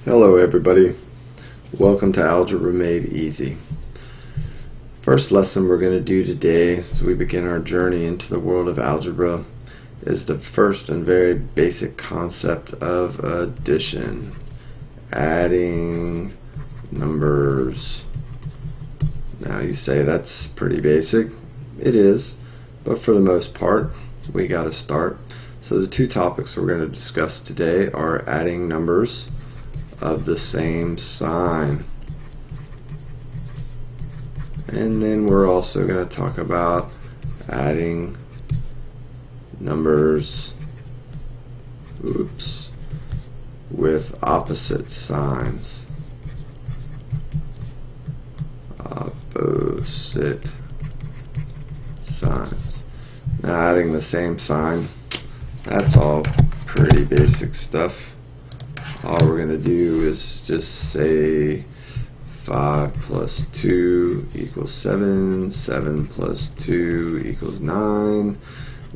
Hello everybody, welcome to Algebra Made Easy. First lesson we're going to do today as we begin our journey into the world of algebra is the first and very basic concept of addition. Adding numbers. Now you say that's pretty basic. It is, but for the most part we got to start. So the two topics we're going to discuss today are adding numbers of the same sign. And then we're also going to talk about adding numbers with opposite signs. Opposite signs. Now adding the same sign, that's all pretty basic stuff. All we're going to do is just say 5 plus 2 equals 7, 7 plus 2 equals 9,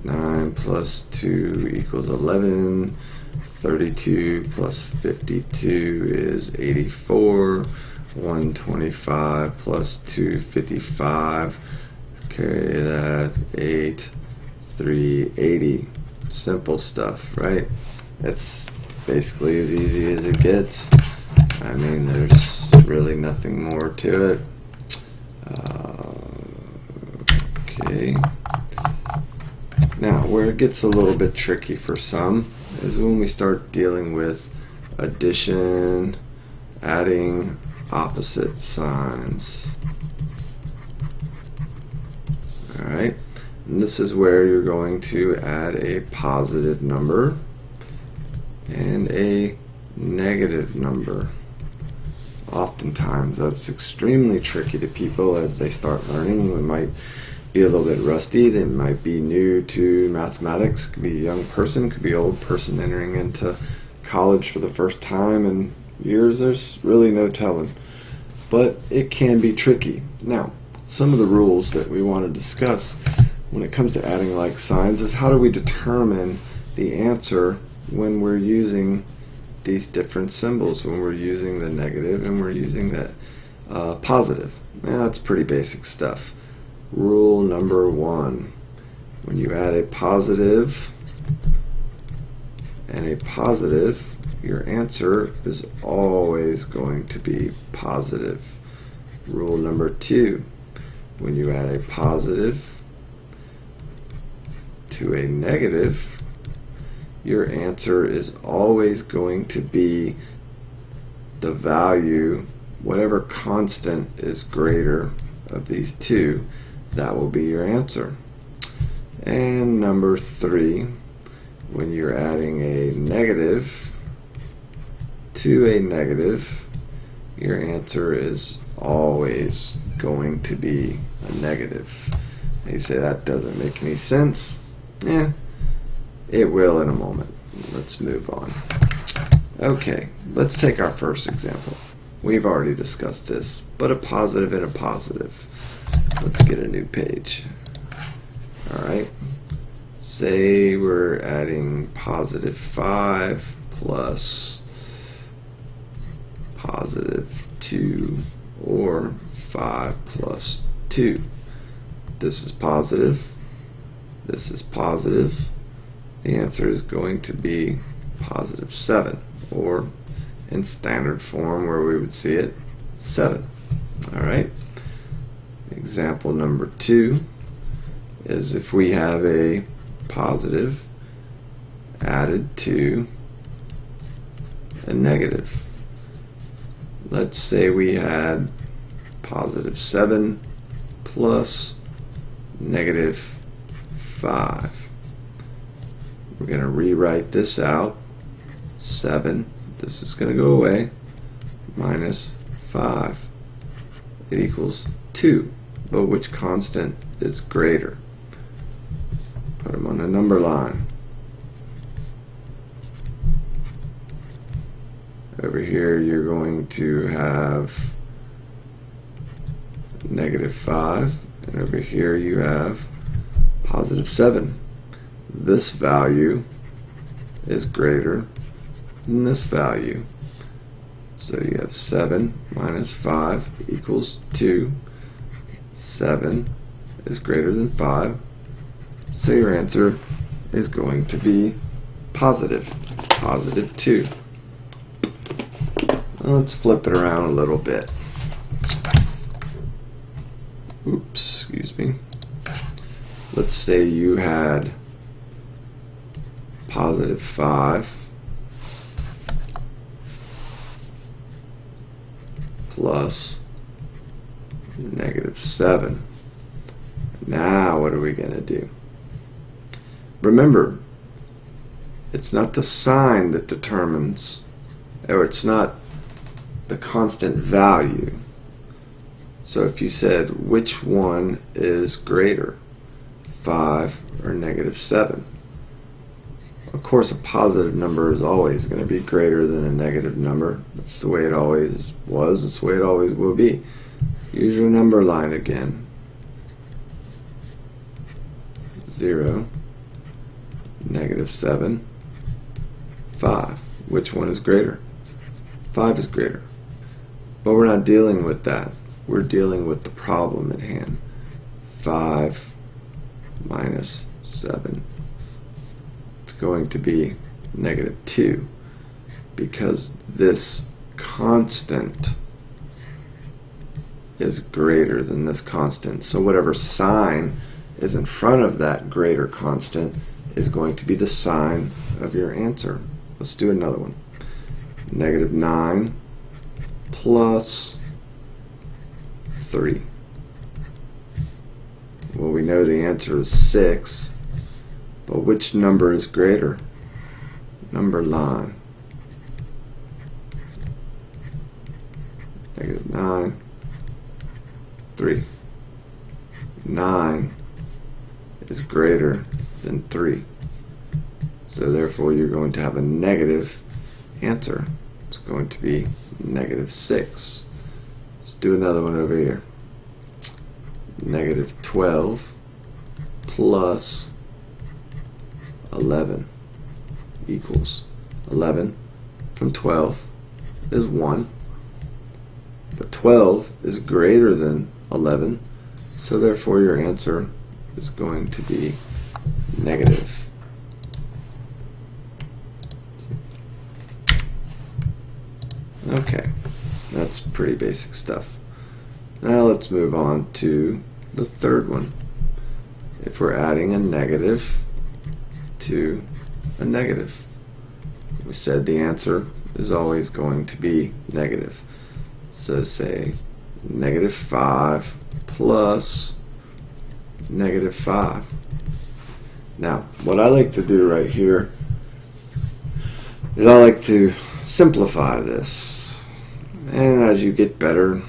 9 plus 2 equals 11, 32 plus 52 is 84, 125 plus 255, carry that, 8, 380. Simple stuff, right? It's basically as easy as it gets. I mean, there's really nothing more to it. Okay. Now, where it gets a little bit tricky for some is when we start dealing with addition, adding opposite signs. Alright, and this is where you're going to add a positive number and a negative number. Oftentimes that's extremely tricky to people as they start learning. They might be a little bit rusty, they might be new to mathematics, could be a young person, could be an old person entering into college for the first time in years. There's really no telling, but it can be tricky. Now, some of the rules that we want to discuss when it comes to adding like signs is how do we determine the answer when we're using these different symbols, when we're using the negative and we're using the positive. Now, that's pretty basic stuff. Rule number 1, when you add a positive and a positive, your answer is always going to be positive. Rule number 2, when you add a positive to a negative, your answer is always going to be the value, whatever constant is greater of these two, that will be your answer. And number 3, when you're adding a negative to a negative, your answer is always going to be a negative. And you say that doesn't make any sense. Yeah, it will in a moment. Let's move on. Okay, let's take our first example. We've already discussed this, but a positive and a positive. Let's get a new page. Alright, say we're adding positive 5 plus positive 2 or 5 plus 2. This is positive. This is positive. The answer is going to be positive 7, or in standard form where we would see it, 7. Alright. Example number 2 is if we have a positive added to a negative. Let's say we had positive 7 plus negative 5. We're going to rewrite this out. 7, this is going to go away, minus 5. It equals 2. But which constant is greater? Put them on a number line. Over here you're going to have negative 5, and over here you have positive 7. This value is greater than this value. So you have 7 minus 5 equals 2. 7 is greater than 5. So your answer is going to be positive 2. Well, let's flip it around a little bit. Oops, excuse me. Let's say you had positive 5 plus negative 7. Now what are we going to do? Remember, it's not the sign that determines, or it's not the constant value. So if you said which one is greater, 5 or negative 7, of course a positive number is always going to be greater than a negative number. That's the way it always was, it's the way it always will be. Use your number line again. 0, negative 7, 5. Which one is greater? 5 is greater. But we're not dealing with that. We're dealing with the problem at hand. 5 minus 7. It's going to be negative 2 because this constant is greater than this constant. So whatever sign is in front of that greater constant is going to be the sign of your answer. Let's do another one. Negative 9 plus 3. Well, we know the answer is 6, but which number is greater? Number line. Negative 9, 3. 9 is greater than 3. So therefore you're going to have a negative answer. It's going to be negative 6. Let's do another one over here. Negative 12 plus 11 equals 11 from 12 is 1. But 12 is greater than 11, so therefore your answer is going to be negative. Okay, that's pretty basic stuff. Now let's move on to the third one. If we're adding a negative to a negative, we said the answer is always going to be negative. So say negative 5 plus negative 5. Now, what I like to do right here is I like to simplify this. And as you get better,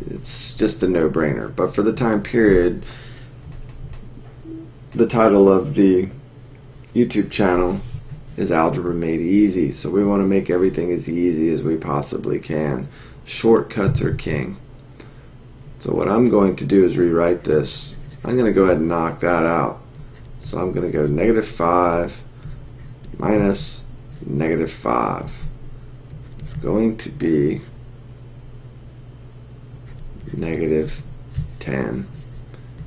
it's just a no-brainer. But for the time period, the title of the YouTube channel is Algebra Made Easy. So we want to make everything as easy as we possibly can. Shortcuts are king. So what I'm going to do is rewrite this. I'm going to go ahead and knock that out. So I'm going to go negative 5 minus negative 5. It's going to be negative 10,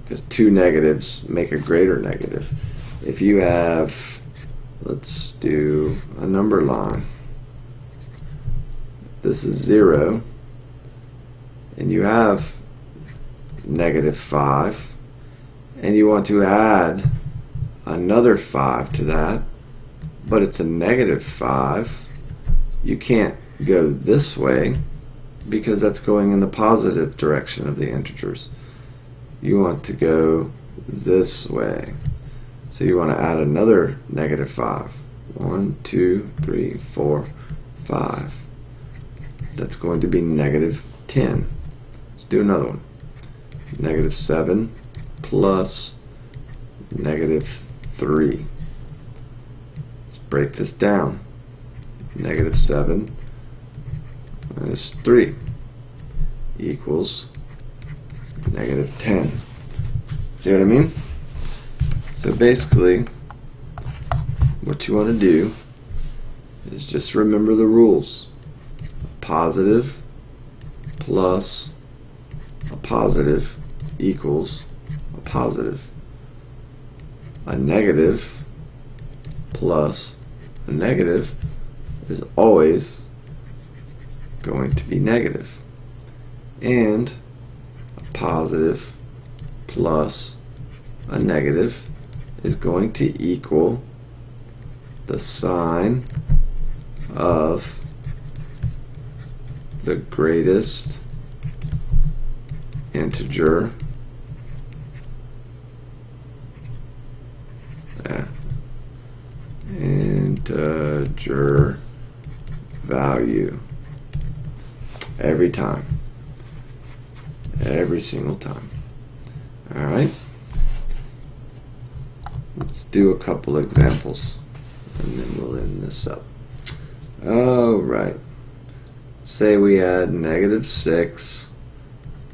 because two negatives make a greater negative. If you have, let's do a number line. This is 0, and you have negative 5, and you want to add another 5 to that, but it's a negative 5. You can't go this way because that's going in the positive direction of the integers. You want to go this way. So you want to add another negative 5. 1, 2, 3, 4, 5. That's going to be negative 10. Let's do another one. Negative 7 plus negative 3. Let's break this down. Negative 7 minus 3 equals negative 10. See what I mean? So basically, what you want to do is just remember the rules. A positive plus a positive equals a positive. A negative plus a negative is always going to be negative. And a positive plus a negative is going to equal the sign of the greatest integer value every time, every single time. All right, let's do a couple examples and then we'll end this up. All right, say we add -6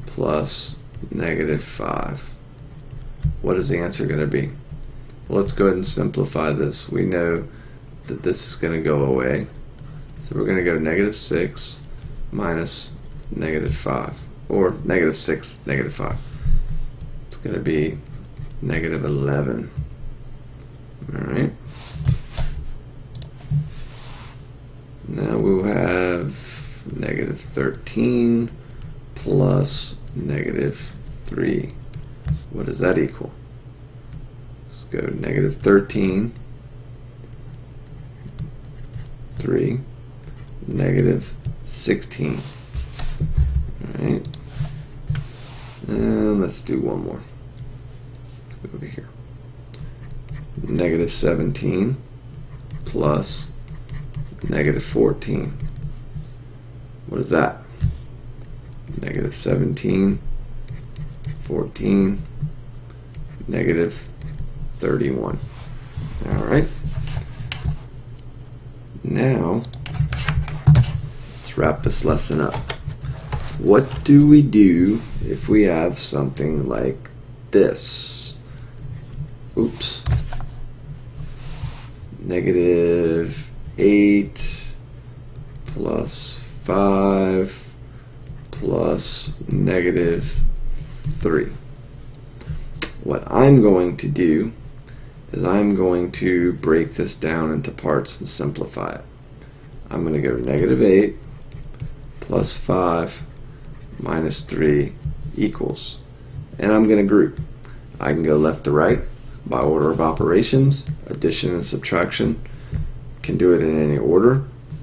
plus -5. What is the answer going to be? Well, let's go ahead and simplify this. We know that this is going to go away. So we're going to go -6 minus -5, or -6, -5. It's going to be -11. All right. Now we'll have -13 plus -3. What does that equal? Let's go -13, 3, -16. Alright. And let's do one more. Let's go over here. -17 plus -14. What is that? -17, 14, -31. Alright. Now, let's wrap this lesson up. What do we do if we have something like this? Oops. -8 plus 5 plus -3. What I'm going to do is I'm going to break this down into parts and simplify it. I'm going to go -8 plus 5 minus 3 equals. And I'm going to group. I can go left to right by order of operations, addition and subtraction. You can do it in any order,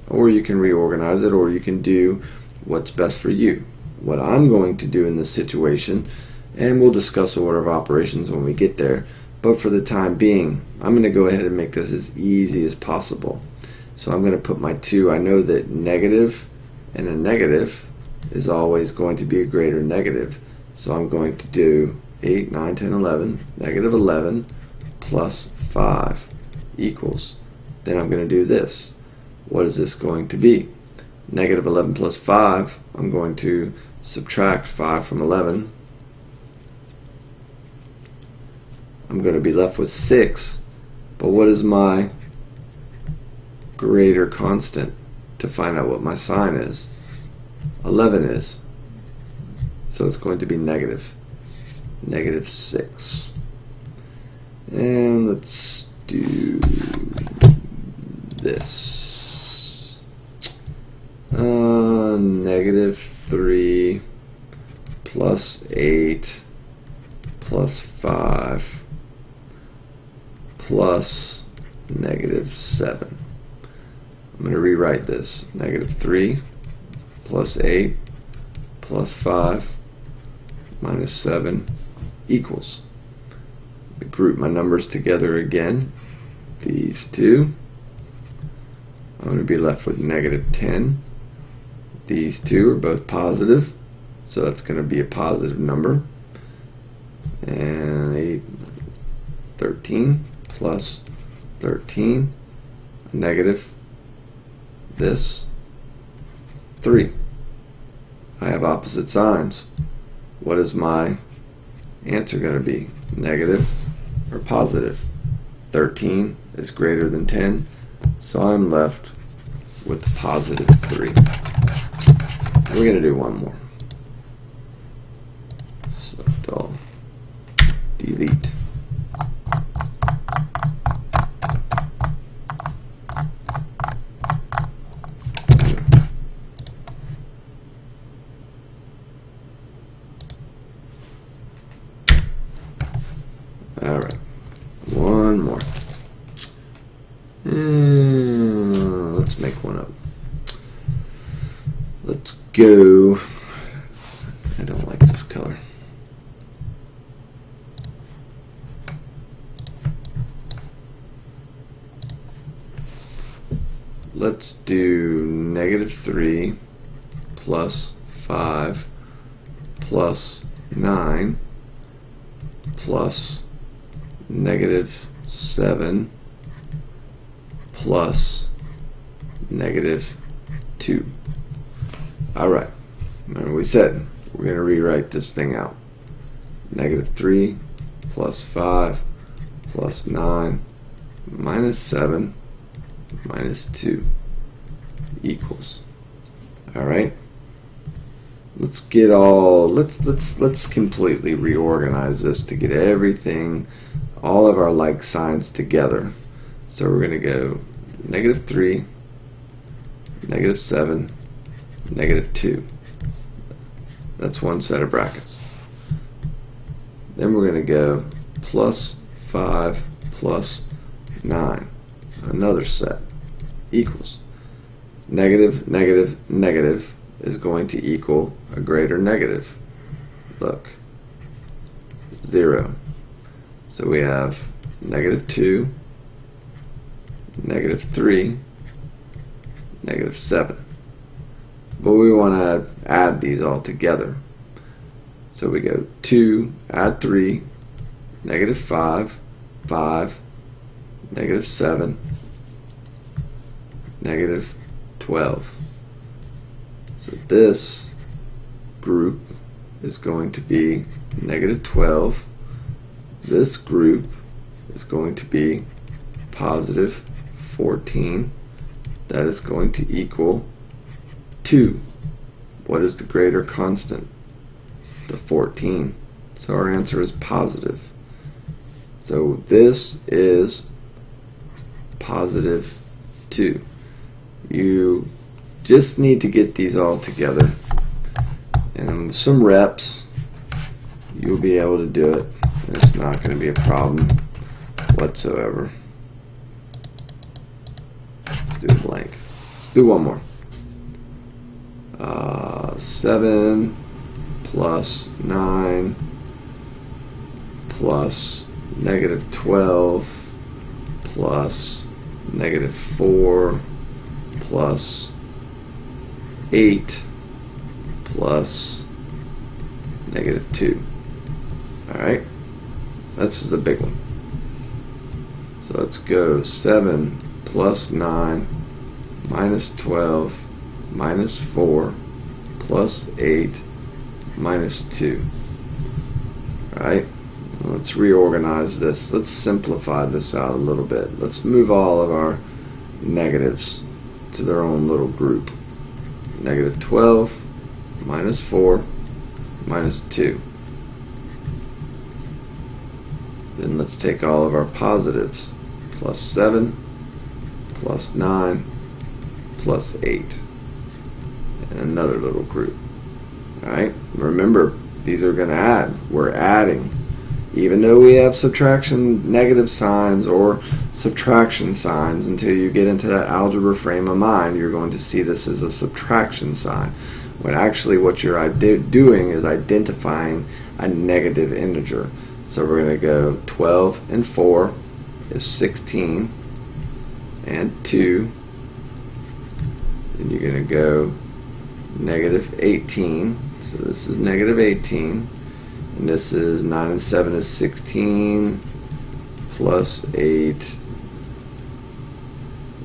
or you can reorganize it, or you can do what's best for you. What I'm going to do in this situation, and we'll discuss order of operations when we get there, but for the time being, I'm going to go ahead and make this as easy as possible. So I'm going to put my 2. I know that negative and a negative is always going to be a greater negative. So I'm going to do 8, 9, 10, 11, -11 plus 5 equals. Then I'm going to do this. What is this going to be? -11 plus 5, I'm going to subtract 5 from 11. I'm going to be left with 6, but what is my greater constant to find out what my sign is? 11 is. So it's going to be -6. And let's do this. -3 plus 8 plus 5 plus -7. I'm going to rewrite this. -3 plus 8 plus 5 minus 7 equals. Group my numbers together again. These two. I'm going to be left with -10. These two are both positive, so that's going to be a positive number. And 13 plus 13, negative this 3. I have opposite signs. What is my answer going to be? Negative or positive? 13 is greater than 10, so I'm left with positive 3. we're going to do one more. So I'll delete. All right, one more. Let's make one up. Let's go. I don't like this color. Let's do -3 plus 5 plus 9 plus -7 plus -2. All right. Remember we said we're going to rewrite this thing out. -3 plus 5 plus 9 minus 7 minus 2 equals. All right. Let's get all. Let's completely reorganize this to get everything, all of our like signs together. So we're going to go -3, -7, -2. That's one set of brackets. Then we're going to go plus 5 plus 9, another set, equals. Negative, negative, negative is going to equal a greater negative. Look, 0. So we have -2, -3, -7. But we want to add these all together. So we go 2, add 3, -5, 5, -7, -12. So this group is going to be -12. This group is going to be +14. That is going to equal 2. What is the greater constant? The 14. So our answer is positive. So this is +2. You just need to get these all together, and some reps you'll be able to do it. It's not going to be a problem whatsoever. Let's do a blank. Let's do one more. 7 plus 9 plus -12 plus -4 plus 8 plus -2. Alright, this is a big one. So let's go 7 plus 9 minus 12 minus 4 plus 8 minus 2. Alright, let's reorganize this. Let's simplify this out a little bit. Let's move all of our negatives to their own little group. -12 minus 4 minus 2. Then let's take all of our positives. Plus 7 plus 9 plus 8. And another little group. Alright, remember, these are going to add. We're adding. Even though we have subtraction negative signs or subtraction signs, until you get into that algebra frame of mind, you're going to see this as a subtraction sign. When actually what you're doing is identifying a negative integer. So we're going to go 12 and 4 is 16, and 2, and you're going to go -18, so this is -18, and this is 9 and 7 is 16, plus 8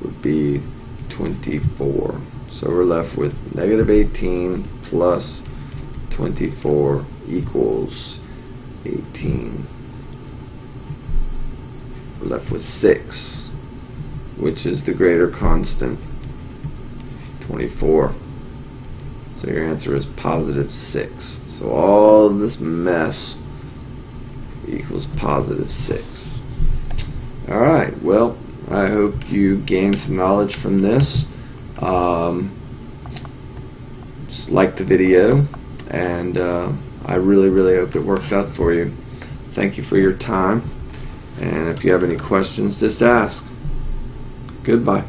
would be 24. So we're left with -18 plus 24 equals 18. We're left with 6, which is the greater constant, 24. So your answer is positive 6. So all of this mess equals positive 6. Alright, well, I hope you gained some knowledge from this. Just like the video, and I really hope it works out for you. Thank you for your time, and if you have any questions, just ask. Goodbye.